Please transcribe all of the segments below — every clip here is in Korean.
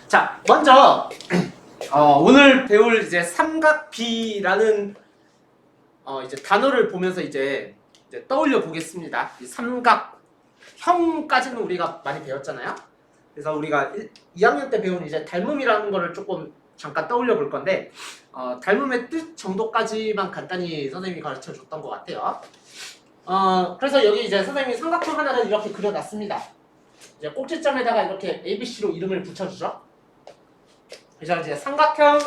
자, 먼저 오늘 배울 이제 삼각비라는 이제 단어를 보면서 이제 떠올려 보겠습니다. 이 삼각형까지는 우리가 많이 배웠잖아요. 그래서 우리가 2학년 때 배운 이제 닮음이라는 거를 조금 잠깐 떠올려 볼 건데 닮음의 뜻 정도까지만 간단히 선생님이 가르쳐 줬던 것 같아요. 그래서 여기 이제 선생님이 삼각형 하나를 이렇게 그려놨습니다. 이제 꼭지점에다가 이렇게 ABC로 이름을 붙여주죠. 그래서 이제 삼각형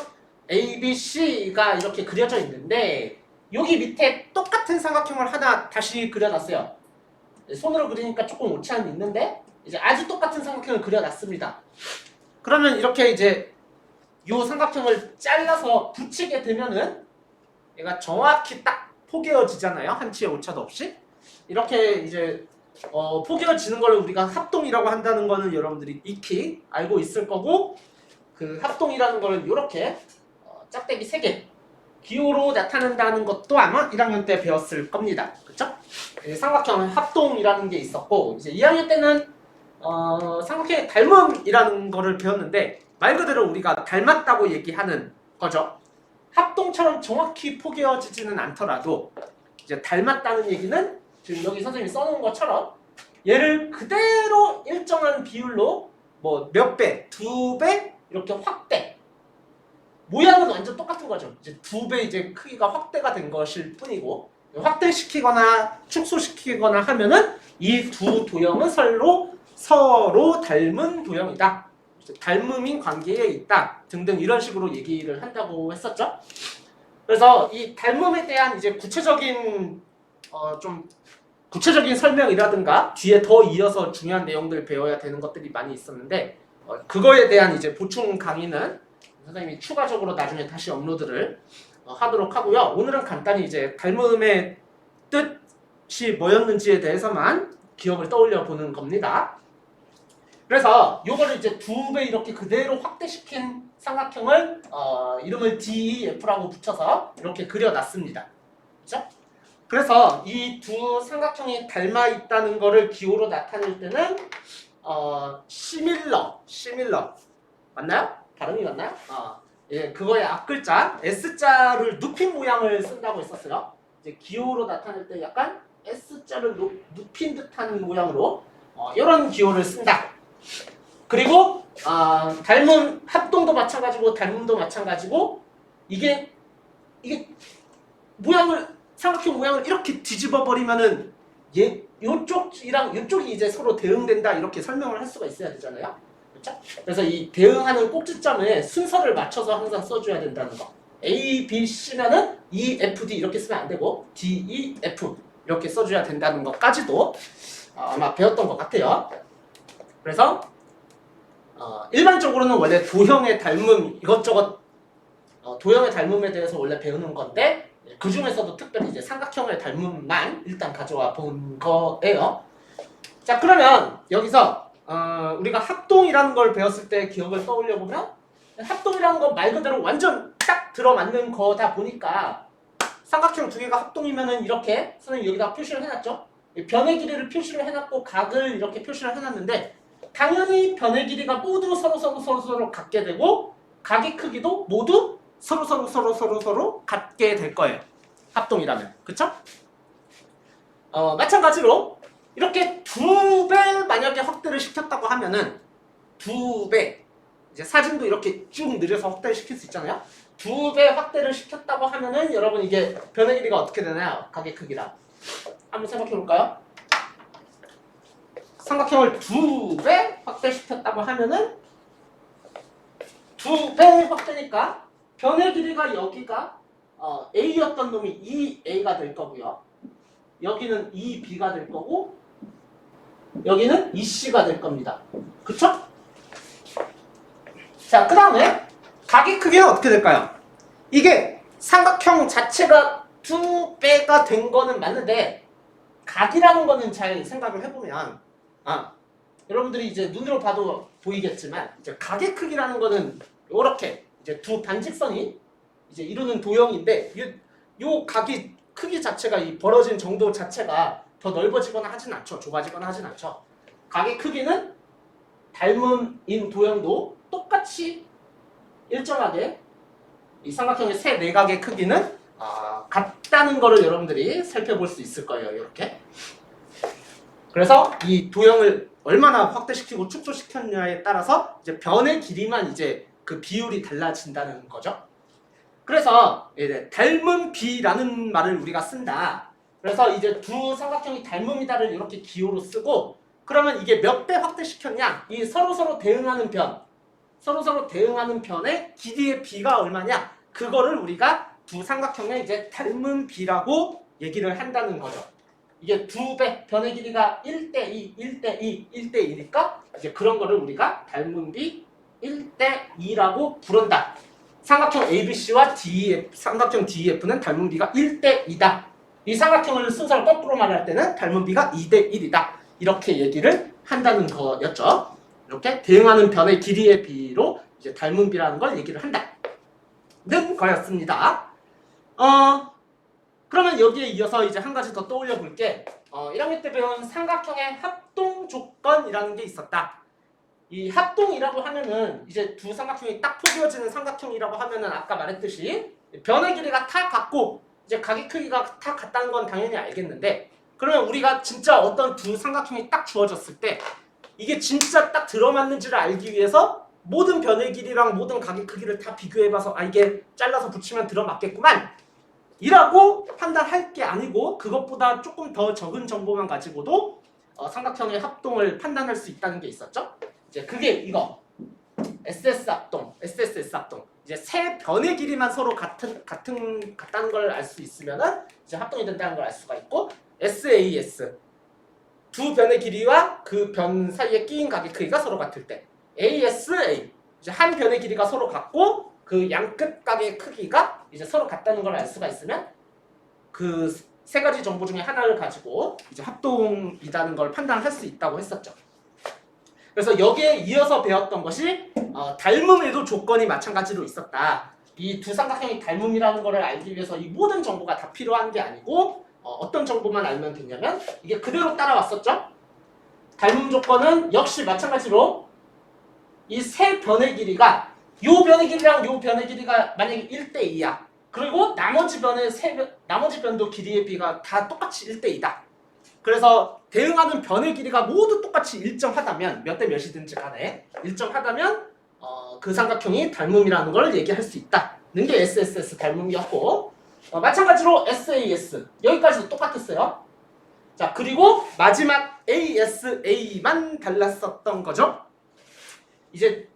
ABC가 이렇게 그려져 있는데 여기 밑에 똑같은 삼각형을 하나 다시 그려놨어요. 손으로 그리니까 조금 오차는 있는데 이제 아주 똑같은 삼각형을 그려놨습니다. 그러면 이렇게 이제 이 삼각형을 잘라서 붙이게 되면은 얘가 정확히 딱 포개어지잖아요. 한치의 오차도 없이. 이렇게 이제 포개어지는 걸 우리가 합동이라고 한다는 거는 여러분들이 익히 알고 있을 거고, 그 합동이라는 거는 이렇게 짝대기 3개 기호로 나타낸다는 것도 아마 1학년 때 배웠을 겁니다. 그쵸? 삼각형 합동이라는 게 있었고, 이제 2학년 때는 삼각형의 닮음이라는 거를 배웠는데 말 그대로 우리가 닮았다고 얘기하는 거죠. 합동처럼 정확히 포개어지지는 않더라도 이제 닮았다는 얘기는 지금 여기 선생님이 써놓은 것처럼 얘를 그대로 일정한 비율로 뭐 몇 배, 2배 이렇게 확대. 모양은 완전 똑같은 거죠. 이제 2배 이제 크기가 확대가 된 것일 뿐이고, 확대시키거나 축소시키거나 하면은 이 두 도형은 서로 닮은 도형이다. 닮음인 관계에 있다. 등등 이런 식으로 얘기를 한다고 했었죠. 그래서 이 닮음에 대한 이제 구체적인 좀 구체적인 설명이라든가 뒤에 더 이어서 중요한 내용들 배워야 되는 것들이 많이 있었는데 그거에 대한 이제 보충 강의는 선생님이 추가적으로 나중에 다시 업로드를 하도록 하고요. 오늘은 간단히 이제 닮음의 뜻이 뭐였는지에 대해서만 기억을 떠올려 보는 겁니다. 그래서 요거를 이제 2배 이렇게 그대로 확대시킨 삼각형을 이름을 DEF라고 붙여서 이렇게 그려놨습니다. 그렇죠? 그래서 이 두 삼각형이 닮아 있다는 거를 기호로 나타낼 때는 시밀러 맞나요? 발음이 맞나요? 예, 그거의 앞글자 S자를 눕힌 모양을 쓴다고 했었어요. 이제 기호로 나타낼 때 약간 S자를 눕힌 듯한 모양으로 이런 기호를 쓴다. 그리고 닮음 합동도 마찬가지고 닮음도 마찬가지고 이게 삼각형 모양을 이렇게 뒤집어 버리면은 요쪽이랑 요쪽이 이제 서로 대응된다 이렇게 설명을 할 수가 있어야 되잖아요. 그렇죠? 그래서 이 대응하는 꼭지점에 순서를 맞춰서 항상 써줘야 된다는 거. A, B, C면은 E, F, D 이렇게 쓰면 안 되고 D, E, F 이렇게 써줘야 된다는 것까지도 아마 배웠던 것 같아요. 그래서 일반적으로는 원래 도형의 닮음 이것저것 도형의 닮음에 대해서 원래 배우는 건데 그 중에서도 특별히 이제 삼각형의 닮음만 일단 가져와 본 거예요. 자, 그러면 여기서 우리가 합동이라는 걸 배웠을 때 기억을 떠올려 보면 합동이라는 건 말 그대로 완전 딱 들어맞는 거다 보니까 삼각형 두 개가 합동이면은 이렇게 선생님 여기다 표시를 해놨죠. 변의 길이를 표시를 해놨고 각을 이렇게 표시를 해놨는데 당연히 변의 길이가 모두 서로 같게 되고 각의 크기도 모두 서로 같게 될 거예요. 합동이라면. 그쵸? 마찬가지로 이렇게 2배 만약에 확대를 시켰다고 하면은 2배 이제 사진도 이렇게 쭉 늘려서 확대를 시킬 수 있잖아요. 2배 확대를 시켰다고 하면은 여러분 이게 변의 길이가 어떻게 되나요? 각의 크기랑. 한번 생각해 볼까요? 삼각형을 2배 확대시켰다고 하면은 2배 확대니까 변의 길이가 여기가 A였던 놈이 2A가 될 거고요. 여기는 2B가 될 거고 여기는 2C가 될 겁니다. 그쵸? 자, 그 다음에 각의 크기는 어떻게 될까요? 이게 삼각형 자체가 2배가 된 거는 맞는데 각이라는 거는 잘 생각을 해보면 여러분들이 이제 눈으로 봐도 보이겠지만 이제 각의 크기라는 거는 이렇게 이제 두 반직선이 이제 이루는 도형인데 요 각이 크기 자체가 이 벌어진 정도 자체가 더 넓어지거나 하진 않죠. 좁아지거나 하진 않죠. 각의 크기는 닮음인 도형도 똑같이 똑같이 일정하게 이 삼각형의 세 내각의 크기는 같다는 거를 여러분들이 살펴볼 수 있을 거예요. 이렇게. 그래서 이 도형을 얼마나 확대시키고 축소시켰냐에 따라서 이제 변의 길이만 이제 그 비율이 달라진다는 거죠. 그래서 이제 닮은 비라는 말을 우리가 쓴다. 그래서 이제 두 삼각형이 닮음이다를 이렇게 기호로 쓰고, 그러면 이게 몇 배 확대시켰냐? 이 서로서로 대응하는 변의 길이의 비가 얼마냐? 그거를 우리가 두 삼각형의 이제 닮은 비라고 얘기를 한다는 거죠. 이게 두 배, 변의 길이가 1대2, 1대2, 1대2니까 이제 그런 거를 우리가 닮은 비 1대2라고 부른다. 삼각형 ABC와 삼각형 DEF는 닮은 비가 1대2다. 이 삼각형을 순서를 거꾸로 말할 때는 닮은 비가 2대1이다. 이렇게 얘기를 한다는 거였죠. 이렇게 대응하는 변의 길이의 비로 이제 닮은 비라는 걸 얘기를 한다는 거였습니다. 그러면 여기에 이어서 이제 한 가지 더 떠올려 볼게. 1학년 때 배운 삼각형의 합동 조건이라는 게 있었다. 이 합동이라고 하면은 이제 두 삼각형이 딱 포개어지는 삼각형이라고 하면은 아까 말했듯이 변의 길이가 다 같고 이제 각의 크기가 다 같다는 건 당연히 알겠는데, 그러면 우리가 진짜 어떤 두 삼각형이 딱 주어졌을 때 이게 진짜 딱 들어맞는지를 알기 위해서 모든 변의 길이랑 모든 각의 크기를 다 비교해봐서 이게 잘라서 붙이면 들어맞겠구만 이라고 판단할 게 아니고, 그것보다 조금 더 적은 정보만 가지고도 삼각형의 합동을 판단할 수 있다는 게 있었죠. 이제 그게 이거 SSS 합동. 이제 세 변의 길이만 서로 같다는 걸 알 수 있으면은 이제 합동이 된다는 걸 알 수가 있고, SAS 두 변의 길이와 그 변 사이에 끼인 각의 크기가 서로 같을 때, ASA 이제 한 변의 길이가 서로 같고 그 양끝 각의 크기가 이제 서로 같다는 걸 알 수가 있으면 그 세 가지 정보 중에 하나를 가지고 이제 합동이라는 걸 판단할 수 있다고 했었죠. 그래서 여기에 이어서 배웠던 것이 닮음에도 조건이 마찬가지로 있었다. 이 두 삼각형이 닮음이라는 것을 알기 위해서 이 모든 정보가 다 필요한 게 아니고 어떤 정보만 알면 되냐면 이게 그대로 따라왔었죠. 닮음 조건은 역시 마찬가지로 이 세 변의 길이가 요 변의 길이랑 요 변의 길이가 만약에 1대2야. 그리고 나머지 변도 길이의 비가 다 똑같이 1대2다. 그래서 대응하는 변의 길이가 모두 똑같이 일정하다면, 몇 대 몇이든지 간에 일정하다면 그 삼각형이 닮음이라는 걸 얘기할 수 있다는 게 SSS 닮음이었고, 마찬가지로 SAS 여기까지도 똑같았어요. 자, 그리고 마지막 ASA만 달랐었던 거죠. 이제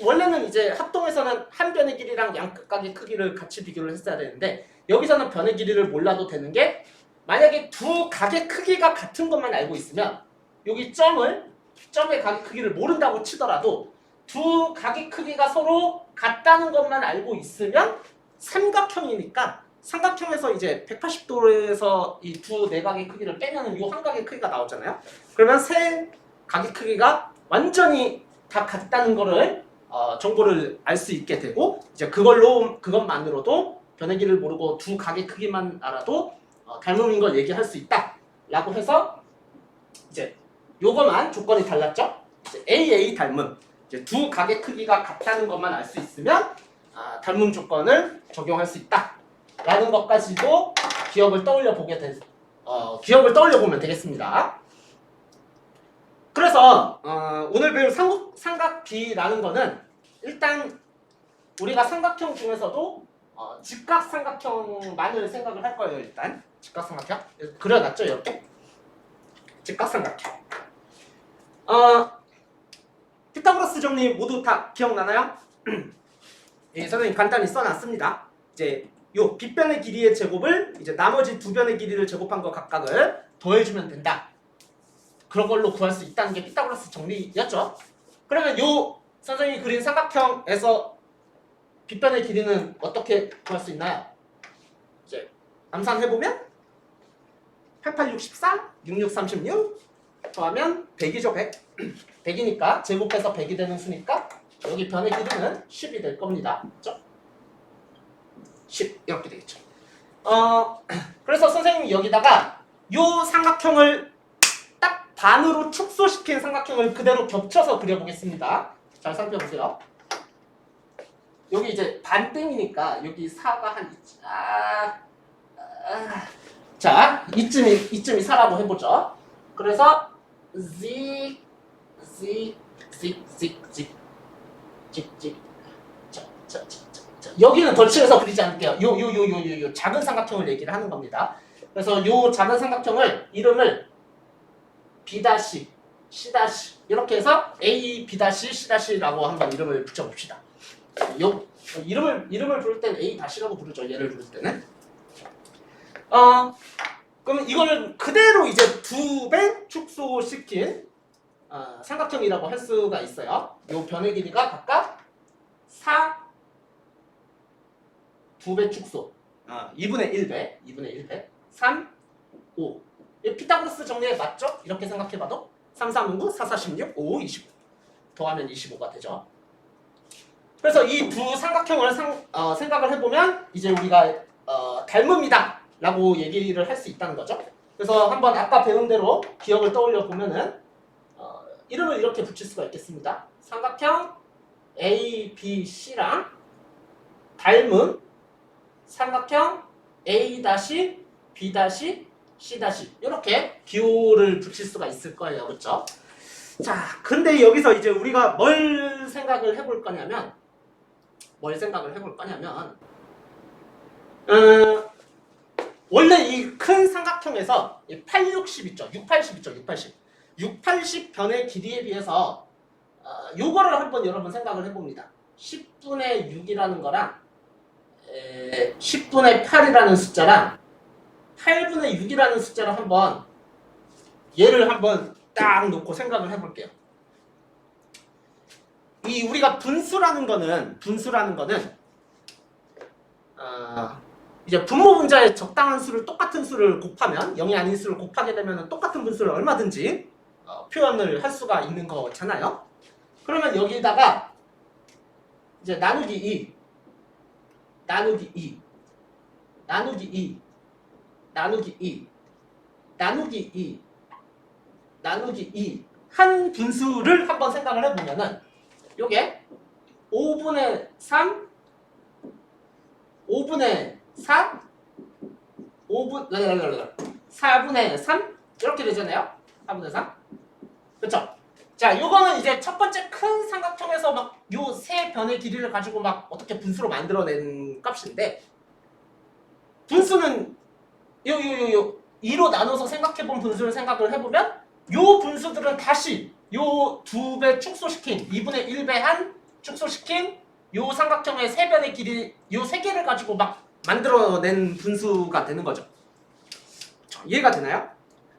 원래는 이제 합동에서는 한 변의 길이랑 양끝각의 크기를 같이 비교를 했어야 되는데, 여기서는 변의 길이를 몰라도 되는 게, 만약에 두 각의 크기가 같은 것만 알고 있으면 여기 점의 각의 크기를 모른다고 치더라도 두 각의 크기가 서로 같다는 것만 알고 있으면 삼각형이니까, 삼각형에서 이제 180도에서 이 두 내각의 크기를 빼면은 이 한 각의 크기가 나오잖아요. 그러면 세 각의 크기가 완전히 다 같다는 거를 정보를 알 수 있게 되고, 이제 그것만으로도 변의 길이를 모르고 두 각의 크기만 알아도 닮음인 걸 얘기할 수 있다라고 해서 이제 요거만 조건이 달랐죠. 이제 AA 닮음, 이제 두 각의 크기가 같다는 것만 알 수 있으면 닮음 조건을 적용할 수 있다라는 것까지도 기억을 떠올려 보면 되겠습니다. 그래서 오늘 배울 삼각비라는 거는 일단 우리가 삼각형 중에서도 직각삼각형만을 생각을 할 거예요. 일단 직각삼각형 그려놨죠, 이렇게. 직각삼각형. 피타고라스 정리 모두 다 기억나나요? 예, 선생님 간단히 써놨습니다. 이제 요 빗변의 길이의 제곱을 이제 나머지 두 변의 길이를 제곱한 거 각각을 더해주면 된다. 그런 걸로 구할 수 있다는 게 피타고라스 정리였죠. 그러면 요 선생님이 그린 삼각형에서 빗변의 길이는 어떻게 구할 수 있나요? 이제 암산해보면 88, 64, 66, 36 더하면 100이죠. 100. 100이니까 제곱해서 100이 되는 수니까 여기 변의 길이는 10이 될 겁니다. 그렇죠? 10 이렇게 되겠죠. 그래서 선생님이 여기다가 요 삼각형을 딱 반으로 축소시킨 삼각형을 그대로 겹쳐서 그려보겠습니다. 잘 살펴보세요. 여기 이제 반땡이니까 여기 4가 한 자, 이쯤이 4라고 해보죠. 그래서 z 여기는 덜칠해서 그리지 않을게요. 요 작은 삼각형을 얘기를 하는 겁니다. 그래서 요 작은 삼각형을 이름을 B' C' 이렇게 해서 A B' C'라고 한번 이름을 붙여봅시다. 요 이름을 부를 때는 A'라고 부르죠. 얘를 부를 때는. 그럼 이거를 그대로 이제 2배 축소시킨 삼각형이라고 할 수가 있어요. 요 변의 길이가 각각 4 2배 축소 2분의 1배 3 5 피타고라스 정리에 맞죠? 이렇게 생각해봐도 3, 3, 9, 4, 4, 16, 5, 5, 25 더하면 25가 되죠. 그래서 이 두 삼각형을 생각을 해보면 이제 우리가 닮음이다 라고 얘기를 할 수 있다는 거죠. 그래서 한번 아까 배운 대로 기억을 떠올려 보면은 이름을 이렇게 붙일 수가 있겠습니다. 삼각형 A, B, C랑 닮은 삼각형 A-, B-, C- 이렇게 기호를 붙일 수가 있을 거예요. 그렇죠? 자, 근데 여기서 이제 우리가 뭘 생각을 해볼 거냐면 원래 이 큰 삼각형에서 8, 60 있죠. 6, 80 있죠. 6, 80. 6, 80 변의 길이에 비해서 요거를 한번 여러분 생각을 해봅니다. 10분의 6이라는 거랑 10분의 8이라는 숫자랑 8분의 6이라는 숫자를 한번 얘를 한번 딱 놓고 생각을 해볼게요. 이 우리가 분수라는 거는 이제 분모 분자의 적당한 수를 똑같은 수를 곱하면 0이 아닌 수를 곱하게 되면 똑같은 분수를 얼마든지 표현을 할 수가 있는 거잖아요. 그러면 여기다가 이제 나누기 2 한 분수를 한번 생각을 해보면은 요게 5분의 3 5분의 4 4분의 3 이렇게 되잖아요. 4분의 3 그렇죠? 자, 요거는 이제 첫 번째 큰 삼각형에서 막 요 세 변의 길이를 가지고 막 어떻게 분수로 만들어낸 값인데 분수는 요 2로 나눠서 생각해본 분수를 생각을 해보면 요 분수들은 다시 요 2배 축소시킨 2분의 1배 한 축소시킨 요 삼각형의 세 변의 길이 요 세 개를 가지고 막 만들어낸 분수가 되는 거죠. 이해가 되나요?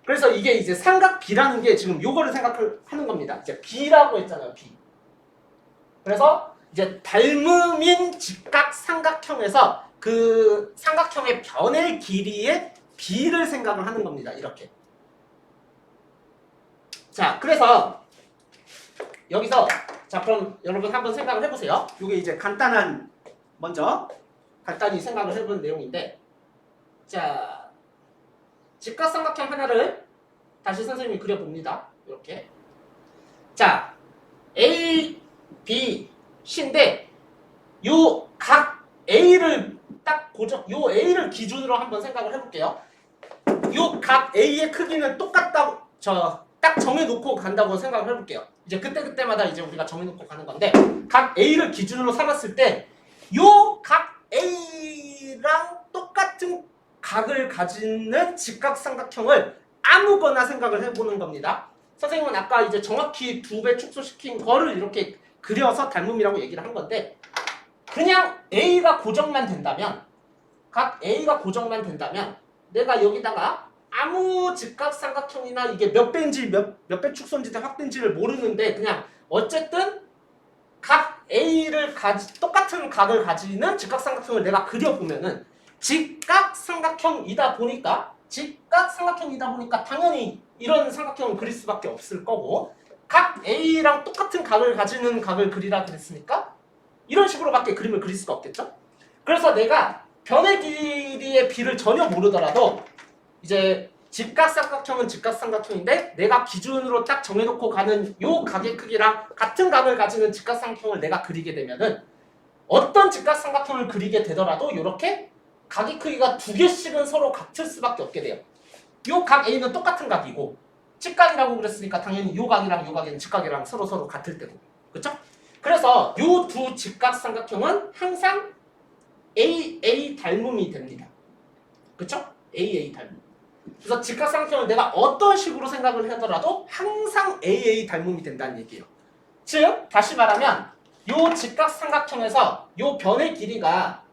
그래서 이게 이제 삼각 B라는 게 지금 요거를 생각을 하는 겁니다. 이제 B라고 했잖아요. B. 그래서 이제 닮음인 직각 삼각형에서 그 삼각형의 변의 길이의 B를 생각을 하는 겁니다. 이렇게. 자, 그래서 여기서 자, 그럼 여러분 한번 생각을 해보세요. 이게 이제 먼저 간단히 생각을 해보는 내용인데, 자, 직각삼각형 하나를 다시 선생님이 그려봅니다. 이렇게. 자, A, B, C인데 요 각 A를 딱 요 A를 기준으로 한번 생각을 해볼게요. 요 각 A의 크기는 똑같다고 딱 정해놓고 간다고 생각을 해볼게요. 이제 그때마다 이제 우리가 정해놓고 가는 건데 각 A를 기준으로 삼았을 때 요 각 A랑 똑같은 각을 가지는 직각삼각형을 아무거나 생각을 해보는 겁니다. 선생님은 아까 이제 정확히 2배 축소시킨 거를 이렇게 그려서 닮음이라고 얘기를 한 건데 그냥 A가 고정만 된다면 각 A가 고정만 된다면 내가 여기다가 아무 직각삼각형이나 이게 몇 배인지 몇 배 축소인지 확대인지를 모르는데 그냥 어쨌든 각 A를 똑같은 각을 가지는 직각삼각형을 내가 그려보면은 직각삼각형이다 보니까 당연히 이런 삼각형을 그릴 수밖에 없을 거고 각 A랑 똑같은 각을 가지는 각을 그리라 그랬으니까 이런 식으로밖에 그림을 그릴 수가 없겠죠? 그래서 내가 변의 길이의 B를 전혀 모르더라도 이제 직각삼각형은 직각삼각형인데 내가 기준으로 딱 정해놓고 가는 요 각의 크기랑 같은 각을 가지는 직각삼각형을 내가 그리게 되면은 어떤 직각삼각형을 그리게 되더라도 이렇게 각의 크기가 두 개씩은 서로 같을 수밖에 없게 돼요. 요 각 A는 똑같은 각이고 직각이라고 그랬으니까 당연히 요 각이랑 요 각은 직각이랑 서로 같을 때고, 그렇죠? 그래서 요 두 직각삼각형은 항상 AA 닮음이 됩니다. 그렇죠? AA 닮음. 그래서 직각삼각형을 내가 어떤 식으로 생각을 하더라도 항상 AA 닮음이 된다는 얘기예요. 즉 다시 말하면 요 직각삼각형에서 요 변의 길이가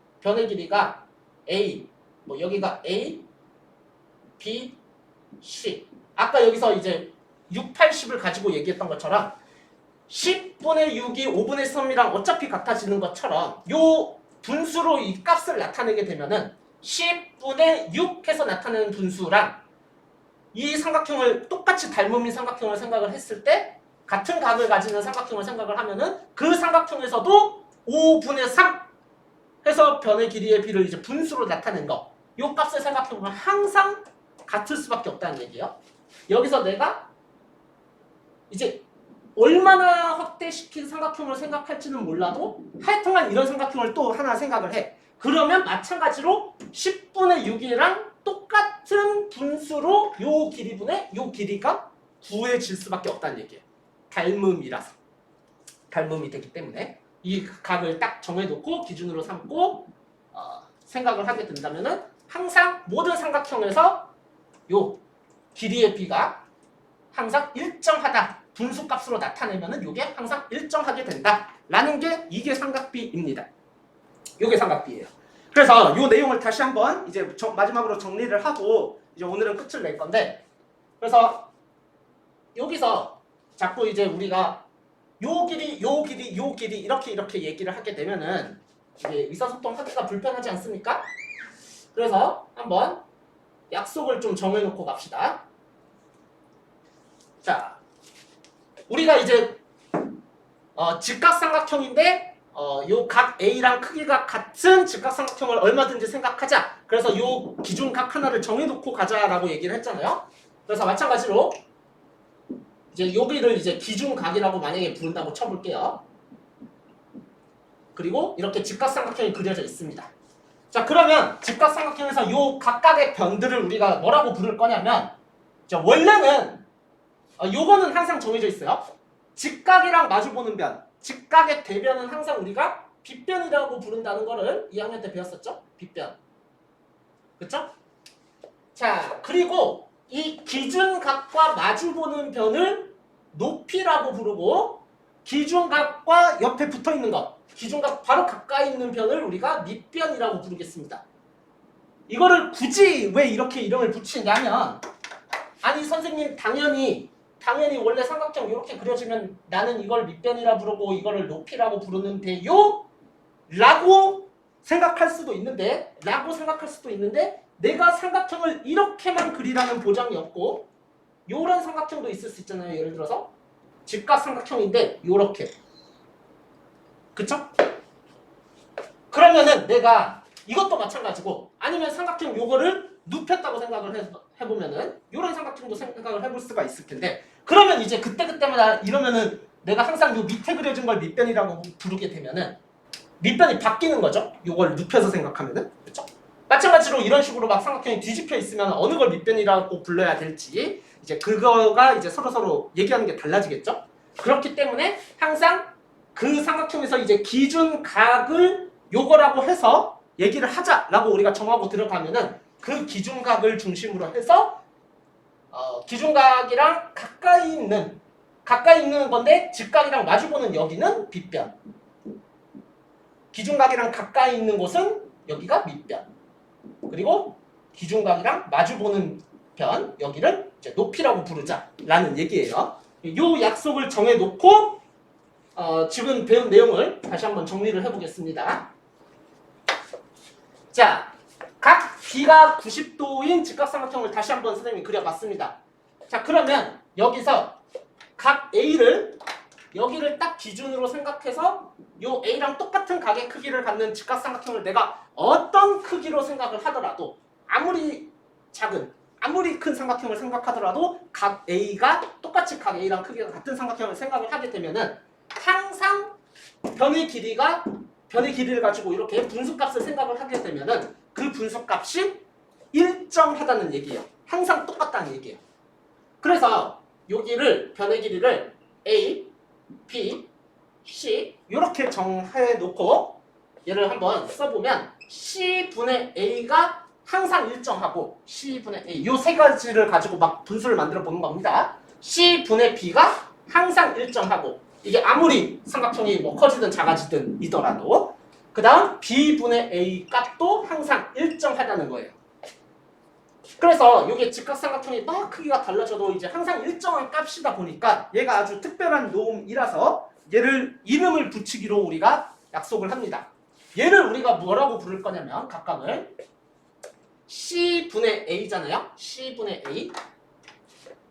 A, 뭐 여기가 A, B, C. 아까 여기서 이제 6, 80을 가지고 얘기했던 것처럼 10분의 6이 5분의 3이랑 어차피 같아지는 것처럼 요 분수로 이 값을 나타내게 되면은 10분의 6 해서 나타내는 분수랑 이 삼각형을 똑같이 닮음인 삼각형을 생각을 했을 때 같은 각을 가지는 삼각형을 생각을 하면은 그 삼각형에서도 5분의 3 해서 변의 길이의 b를 이제 분수로 나타낸 거, 요 값을 생각해보면 항상 같을 수밖에 없다는 얘기예요. 여기서 내가 이제 얼마나 확대시킨 삼각형을 생각할지는 몰라도 하여튼간 이런 삼각형을 또 하나 생각을 해. 그러면 마찬가지로 10분의 6이랑 똑같은 분수로 요 길이분의 요 길이가 구해질 수밖에 없다는 얘기예요. 닮음이라서. 닮음이 되기 때문에 이 각을 딱 정해놓고 기준으로 삼고 생각을 하게 된다면은 항상 모든 삼각형에서 요 길이의 b가 항상 일정하다. 분수값으로 나타내면은 요게 항상 일정하게 된다라는 게 이게 삼각비입니다. 요게 삼각비예요. 그래서 요 내용을 다시 한번 이제 마지막으로 정리를 하고 이제 오늘은 끝을 낼 건데, 그래서 여기서 자꾸 이제 우리가 요 길이, 요 길이, 요 길이 이렇게 얘기를 하게 되면은 이게 의사소통 하기가 불편하지 않습니까? 그래서 한번 약속을 좀 정해놓고 갑시다. 자, 우리가 이제 직각삼각형인데 요 각 A랑 크기가 같은 직각삼각형을 얼마든지 생각하자. 그래서 요 기준각 하나를 정해놓고 가자라고 얘기를 했잖아요. 그래서 마찬가지로 이제 여기를 이제 기준각이라고 만약에 부른다고 쳐볼게요. 그리고 이렇게 직각삼각형이 그려져 있습니다. 자, 그러면 직각삼각형에서 요 각각의 변들을 우리가 뭐라고 부를 거냐면, 자, 원래는 요거는 항상 정해져 있어요. 직각이랑 마주보는 변, 직각의 대변은 항상 우리가 빗변이라고 부른다는 거를 2학년 때 배웠었죠? 빗변. 그쵸? 자, 그리고 이 기준각과 마주보는 변을 높이라고 부르고, 기준각과 옆에 붙어있는 것, 기준각 바로 가까이 있는 변을 우리가 밑변이라고 부르겠습니다. 이거를 굳이 왜 이렇게 이름을 붙이냐면, 아니 선생님 당연히 원래 삼각형 이렇게 그려지면 나는 이걸 밑변이라 부르고 이거를 높이라고 부르는데요? 라고 생각할 수도 있는데 내가 삼각형을 이렇게만 그리라는 보장이 없고 요런 삼각형도 있을 수 있잖아요. 예를 들어서 직각삼각형인데 요렇게, 그쵸? 그러면은 내가 이것도 마찬가지고, 아니면 삼각형 요거를 눕혔다고 생각을 해보면은 요런 삼각형도 생각을 해볼 수가 있을 텐데, 그러면 이제 그때마다 이러면은 내가 항상 요 밑에 그려진 걸 밑변이라고 부르게 되면은 밑변이 바뀌는 거죠. 요걸 눕혀서 생각하면은, 그렇죠? 마찬가지로 이런 식으로 막 삼각형이 뒤집혀 있으면 어느 걸 밑변이라고 불러야 될지 이제 그거가 이제 서로 얘기하는 게 달라지겠죠. 그렇기 때문에 항상 그 삼각형에서 이제 기준각을 요거라고 해서 얘기를 하자라고 우리가 정하고 들어가면은 그 기준각을 중심으로 해서 기준각이랑 가까이 있는 건데 직각이랑 마주보는 여기는 빗변, 기준각이랑 가까이 있는 곳은 여기가 밑변, 그리고 기준각이랑 마주보는 변 여기를 이제 높이라고 부르자라는 얘기예요. 요 약속을 정해놓고 지금 배운 내용을 다시 한번 정리를 해보겠습니다. 자, 각 B가 90도인 직각삼각형을 다시 한번 선생님이 그려봤습니다. 자, 그러면 여기서 각 A를 여기를 딱 기준으로 생각해서 요 A랑 똑같은 각의 크기를 갖는 직각삼각형을 내가 어떤 크기로 생각을 하더라도 아무리 작은 아무리 큰 삼각형을 생각하더라도 각 A가 똑같이 각 A랑 크기가 같은 삼각형을 생각을 하게 되면은 항상 변의 길이를 가지고 이렇게 분수값을 생각을 하게 되면은 그 분수값이 일정하다는 얘기예요. 항상 똑같다는 얘기예요. 그래서 여기를 변의 길이를 A, B, C 이렇게 정해 놓고 얘를 한번 써보면 C분의 A가 항상 일정하고 C분의 A 요 세 가지를 가지고 막 분수를 만들어 보는 겁니다. C분의 B가 항상 일정하고 이게 아무리 삼각형이 뭐 커지든 작아지든 이더라도 그 다음 B분의 A 값도 항상 일정하다는 거예요. 그래서 이게 직각삼각형이 막 크기가 달라져도 이제 항상 일정한 값이다 보니까 얘가 아주 특별한 놈이라서 얘를 이름을 붙이기로 우리가 약속을 합니다. 얘를 우리가 뭐라고 부를 거냐면 각각을 C분의 A잖아요. C분의 A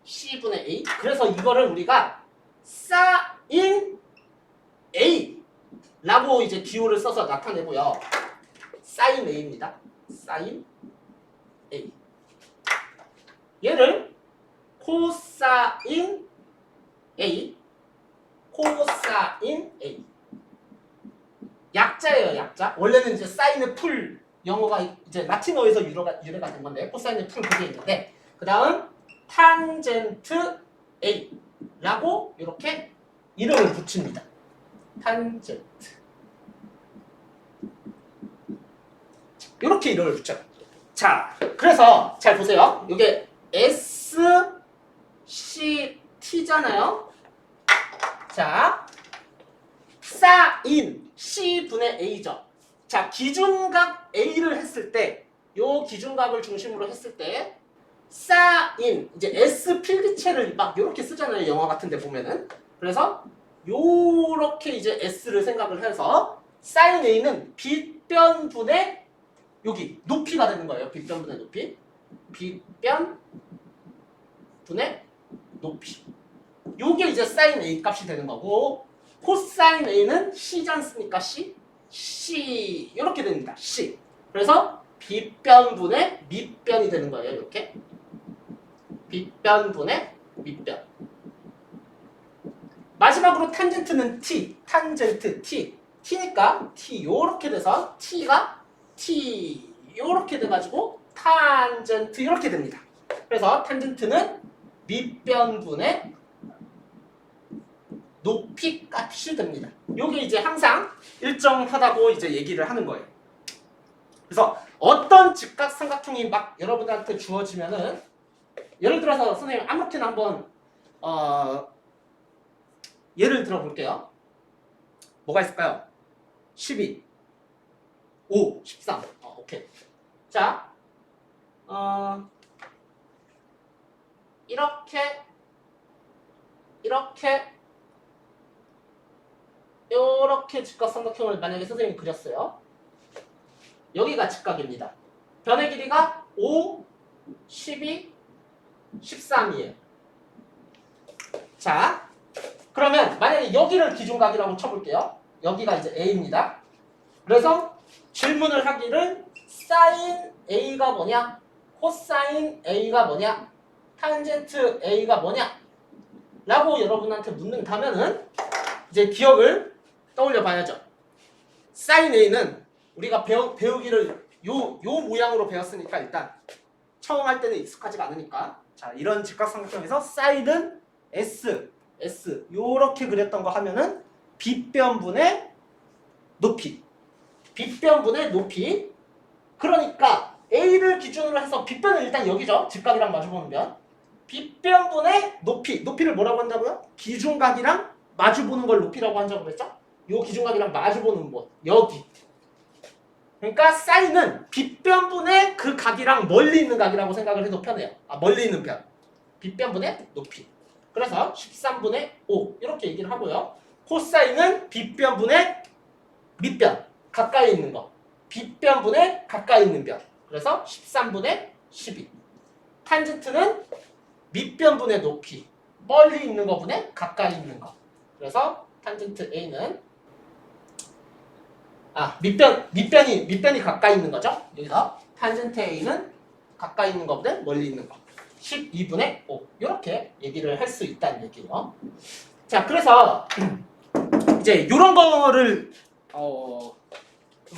C분의 A 그래서 이거를 우리가 사인 A 라고 이제 기호를 써서 나타내고요. 사인 A입니다. 사인 A 얘를 코사인 A 코사인 A 약자예요. 약자. 원래는 이제 사인의 풀 영어가 이제 라틴어에서 유래가 된 건데 코사인의 풀 그게 있는데 그 다음 탄젠트 A라고 이렇게 이름을 붙입니다. 탄젠트 이렇게 이름을 붙여요. 자, 그래서 잘 보세요. 이게 SCT잖아요. 자, 사인 C분의 A죠. 자, 기준각 A를 했을 때, 요 기준각을 중심으로 했을 때, 사인 이제 S 필기체를 막 요렇게 쓰잖아요. 영화 같은 데 보면은. 그래서 요렇게 이제 S를 생각을 해서 사인 A는 빗변분의 여기 높이가 되는 거예요. 빗변분의 높이. 빗변분의 높이. 요게 이제 사인 A 값이 되는 거고 코사인 A는 C지 않습니까? C 이렇게 됩니다. C. 그래서 빗변분의 밑변이 되는 거예요. 이렇게. 빗변분의 밑변. 마지막으로 탄젠트는 T. 탄젠트 T. T니까 T 요렇게 돼서 T가 T 요렇게 돼가지고 탄젠트 이렇게 됩니다. 그래서 탄젠트는 밑변분의 높이 값이 됩니다. 요게 이제 항상 일정하다고 이제 얘기를 하는 거예요. 그래서 어떤 직각삼각형이 막 여러분들한테 주어지면은 예를 들어서 선생님 아무렇게나 한번 예를 들어 볼게요. 뭐가 있을까요? 12 5 13 오케이. 자 이렇게 이렇게 직각삼각형을 만약에 선생님이 그렸어요. 여기가 직각입니다. 변의 길이가 5, 12, 13이에요. 자, 그러면 만약에 여기를 기준각이라고 쳐볼게요. 여기가 이제 A입니다. 그래서 질문을 하기를 사인 A가 뭐냐? 코사인 A가 뭐냐? 탄젠트 A가 뭐냐? 라고 여러분한테 묻는다면은 이제 기억을 떠올려 봐야죠. 사인 A는 우리가 배우기를 요 모양으로 배웠으니까 일단 처음 할 때는 익숙하지가 않으니까 자 이런 직각삼각형에서 사인은 S 요렇게 그렸던 거 하면은 빗변분의 높이 빗변분의 높이 그러니까 A를 기준으로 해서 빗변은 일단 여기죠. 직각이랑 마주보는 변 빗변분의 높이를 뭐라고 한다고요? 기준각이랑 마주보는 걸 높이라고 한다고 그랬죠? 요 기준각이랑 마주보는 뭐 여기 그러니까 사인은 빗변분의 그 각이랑 멀리 있는 각이라고 생각을 해도 편해요. 멀리 있는 변 빗변분의 높이 그래서 13분의 5 이렇게 얘기를 하고요. 코사인은 빗변분의 밑변 가까이 있는 거 빗변분의 가까이 있는 변 그래서 13분의 12 탄젠트는 밑변분의 높이 멀리 있는 거분의 가까이 있는 거 그래서 탄젠트 A는 밑변이 가까이 있는 거죠. 여기서 탄젠트 A는 가까이 있는 것보다 멀리 있는 거. 12분의 5 이렇게 얘기를 할 수 있다는 얘기예요. 자, 그래서 이제 이런 거를 뭐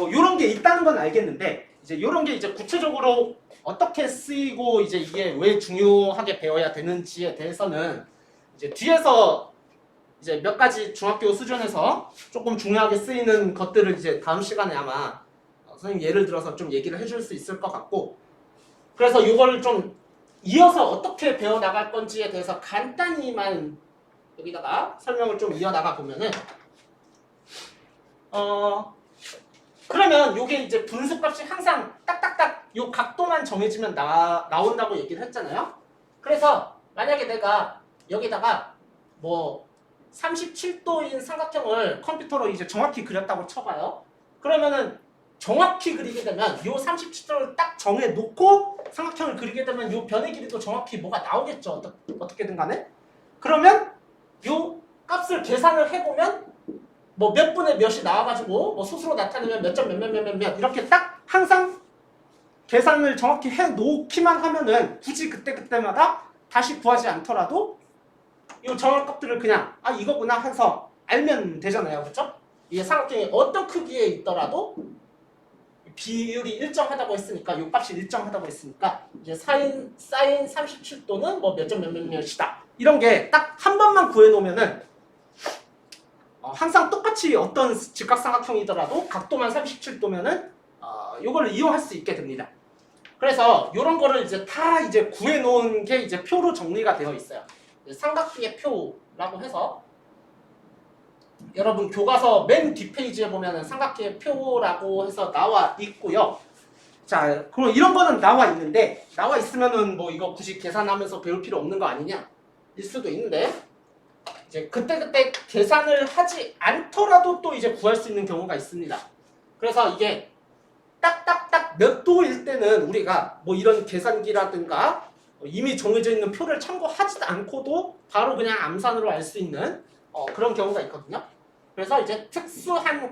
이런 게 있다는 건 알겠는데 이제 이런 게 이제 구체적으로 어떻게 쓰이고 이제 이게 왜 중요하게 배워야 되는지에 대해서는 이제 뒤에서 이제 몇 가지 중학교 수준에서 조금 중요하게 쓰이는 것들을 이제 다음 시간에 아마 선생님 예를 들어서 좀 얘기를 해줄 수 있을 것 같고, 그래서 이걸 좀 이어서 어떻게 배워 나갈 건지에 대해서 간단히만 여기다가 설명을 좀 이어나가 보면은 그러면 요게 이제 분수값이 항상 딱딱딱 요 각도만 정해지면 나온다고 얘기를 했잖아요. 그래서 만약에 내가 여기다가 뭐 37도인 삼각형을 컴퓨터로 이제 정확히 그렸다고 쳐봐요. 그러면은 정확히 그리게 되면 요 37도를 딱 정해 놓고 삼각형을 그리게 되면 요 변의 길이도 정확히 뭐가 나오겠죠. 어떻게든 간에. 그러면 요 값을 계산을 해보면 뭐 몇 분의 몇이 나와가지고 뭐 수수로 나타내면 몇 점 몇 이렇게 딱 항상 계산을 정확히 해 놓기만 하면은 굳이 그때마다 다시 구하지 않더라도 이 정확값들을 그냥 아 이거구나 해서 알면 되잖아요. 그렇죠? 이게 삼각형이 어떤 크기에 있더라도 비율이 일정하다고 했으니까 이 값이 일정하다고 했으니까 이제 사인 37도는 뭐 몇 점 몇이다. 이런 게 딱 한 번만 구해 놓으면은 항상 똑같이 어떤 직각삼각형이더라도 각도만 37도면은 이걸 이용할 수 있게 됩니다. 그래서 이런 거를 이제 다 이제 구해 놓은 게 이제 표로 정리가 되어 있어요. 삼각비의 표라고 해서 여러분 교과서 맨 뒷페이지에 보면은 삼각비의 표라고 해서 나와 있고요. 자, 그럼 이런 거는 나와 있는데 나와 있으면은 뭐 이거 굳이 계산하면서 배울 필요 없는 거 아니냐? 일 수도 있는데 이제 그때 계산을 하지 않더라도 또 이제 구할 수 있는 경우가 있습니다. 그래서 이게 딱딱딱 몇 도일 때는 우리가 뭐 이런 계산기라든가 이미 정해져 있는 표를 참고하지도 않고도 바로 그냥 암산으로 알 수 있는 그런 경우가 있거든요. 그래서 이제 특수한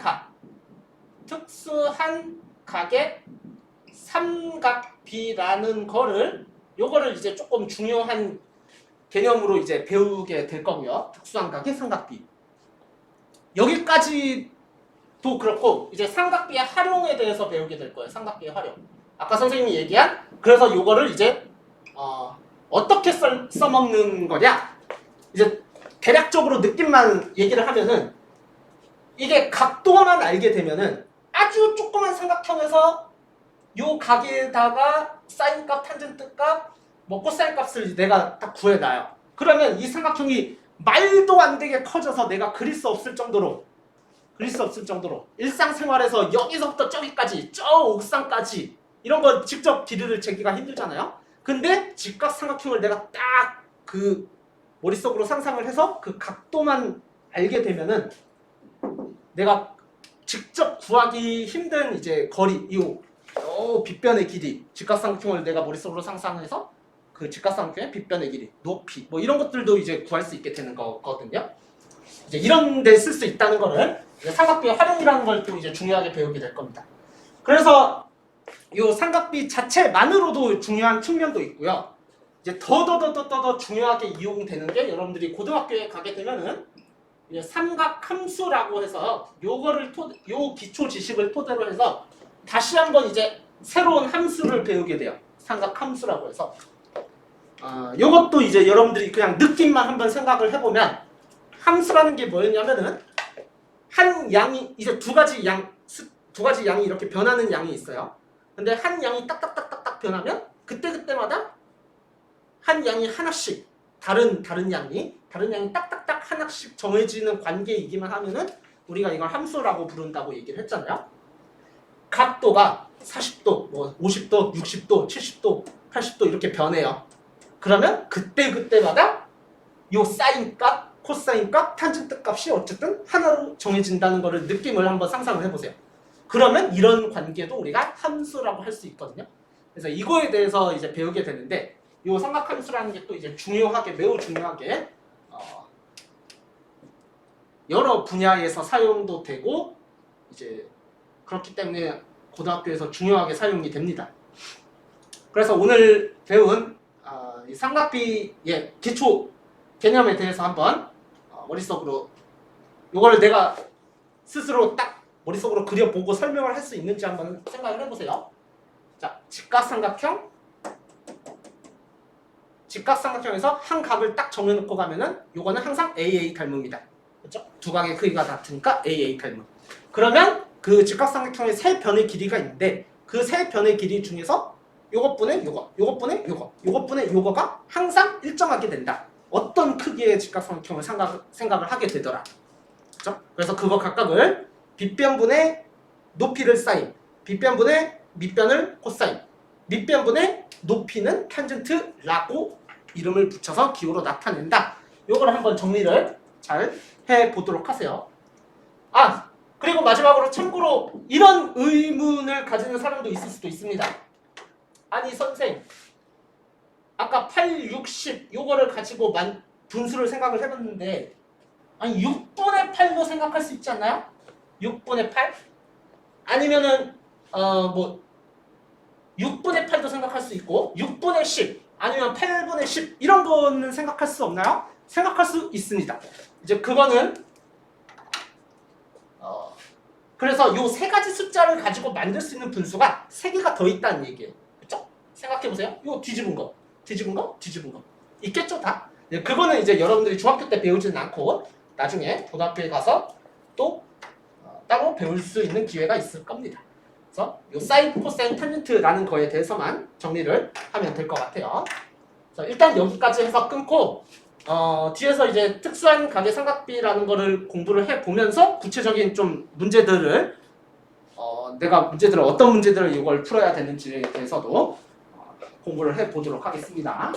각의 삼각비라는 거를 요거를 이제 조금 중요한 개념으로 이제 배우게 될 거고요. 특수한 각의 삼각비. 여기까지도 그렇고 이제 삼각비의 활용에 대해서 배우게 될 거예요. 삼각비의 활용. 아까 선생님이 얘기한 그래서 요거를 이제 어떻게 써먹는 거냐? 이제 대략적으로 느낌만 얘기를 하면은 이게 각도만 알게 되면은 아주 조그만 삼각형에서 요 각에다가 사인값, 탄젠트값, 뭐 코사인 값을 내가 딱 구해놔요. 그러면 이 삼각형이 말도 안 되게 커져서 내가 그릴 수 없을 정도로 일상생활에서 여기서부터 저기까지 저 옥상까지 이런 거 직접 길이를 재기가 힘들잖아요. 근데 직각삼각형을 내가 딱 그 머릿속으로 상상을 해서 그 각도만 알게 되면은 내가 직접 구하기 힘든 이제 거리, 이 빗변의 길이, 직각삼각형을 내가 머릿속으로 상상해서 그 직각삼각형의 빗변의 길이, 높이 뭐 이런 것들도 이제 구할 수 있게 되는 거거든요. 이제 이런 데 쓸 수 있다는 거를 삼각비의 활용이라는 걸 또 이제 중요하게 배우게 될 겁니다. 그래서 이 삼각비 자체만으로도 중요한 측면도 있고요. 이제 더 중요하게 이용되는 게 여러분들이 고등학교에 가게 되면은 이제 삼각함수라고 해서 요 기초 지식을 토대로 해서 다시 한번 이제 새로운 함수를 배우게 돼요. 삼각함수라고 해서 요것도 이제 여러분들이 그냥 느낌만 한번 생각을 해보면 함수라는 게 뭐였냐면은 한 양이 이제 두 가지 양이 이렇게 변하는 양이 있어요. 근데 한 양이 딱딱딱딱딱 변하면 그때마다 한 양이 하나씩 다른 양이 딱딱딱 하나씩 정해지는 관계이기만 하면은 우리가 이걸 함수라고 부른다고 얘기를 했잖아요. 각도가 40도, 뭐 50도, 60도, 70도, 80도 이렇게 변해요. 그러면 그때마다 요 사인값, 코사인값, 탄젠트 값이 어쨌든 하나로 정해진다는 거를 느낌을 한번 상상을 해보세요. 그러면 이런 관계도 우리가 함수라고 할 수 있거든요. 그래서 이거에 대해서 이제 배우게 되는데 요 삼각함수라는 게 또 이제 매우 중요하게 여러 분야에서 사용도 되고 이제 그렇기 때문에 고등학교에서 중요하게 사용이 됩니다. 그래서 오늘 배운 이 삼각비의 기초 개념에 대해서 한번 머릿속으로 이걸 내가 스스로 딱 머릿속으로 그려보고 설명을 할 수 있는지 한번 생각을 해보세요. 자, 직각삼각형에서 한 각을 딱 정해놓고 가면은 요거는 항상 AA 닮음이다. 그렇죠? 두 각의 크기가 같으니까 AA 닮음. 그러면 그 직각삼각형의 세 변의 길이가 있는데 그 세 변의 길이 중에서 요것분의 요거, 요것분의 요거, 요것분의 요거가 항상 일정하게 된다. 어떤 크기의 직각삼각형을 생각을 하게 되더라. 그렇죠? 그래서 그거 각각을 빗변분의 높이를 사인, 빗변분의 밑변을 코사인, 밑변분의 높이는 탄젠트라고 이름을 붙여서 기호로 나타낸다. 요걸 한번 정리를 잘 해보도록 하세요. 그리고 마지막으로 참고로 이런 의문을 가지는 사람도 있을 수도 있습니다. 아니 선생, 아까 8, 60 요거를 가지고 분수를 생각을 해봤는데 아니 6분의 8도 생각할 수 있지 않나요? 6분의 8? 아니면은 6분의 8도 생각할 수 있고 6분의 10 아니면 8분의 10 이런 거는 생각할 수 없나요? 생각할 수 있습니다. 이제 그거는 그래서 요 세 가지 숫자를 가지고 만들 수 있는 분수가 3개가 더 있다는 얘기예요. 그렇죠? 생각해보세요. 요 뒤집은 거 있겠죠 다? 그거는 이제 여러분들이 중학교 때 배우지는 않고 나중에 고등학교에 가서 또 따로 배울 수 있는 기회가 있을 겁니다. 그래서 요 사인, 코사인, 탄젠트라는 거에 대해서만 정리를 하면 될 것 같아요. 그래서 일단 여기까지 해서 끊고 뒤에서 이제 특수한 각의 삼각비라는 거를 공부를 해보면서 구체적인 좀 문제들을 내가 어떤 문제들을 이걸 풀어야 되는지에 대해서도 공부를 해보도록 하겠습니다.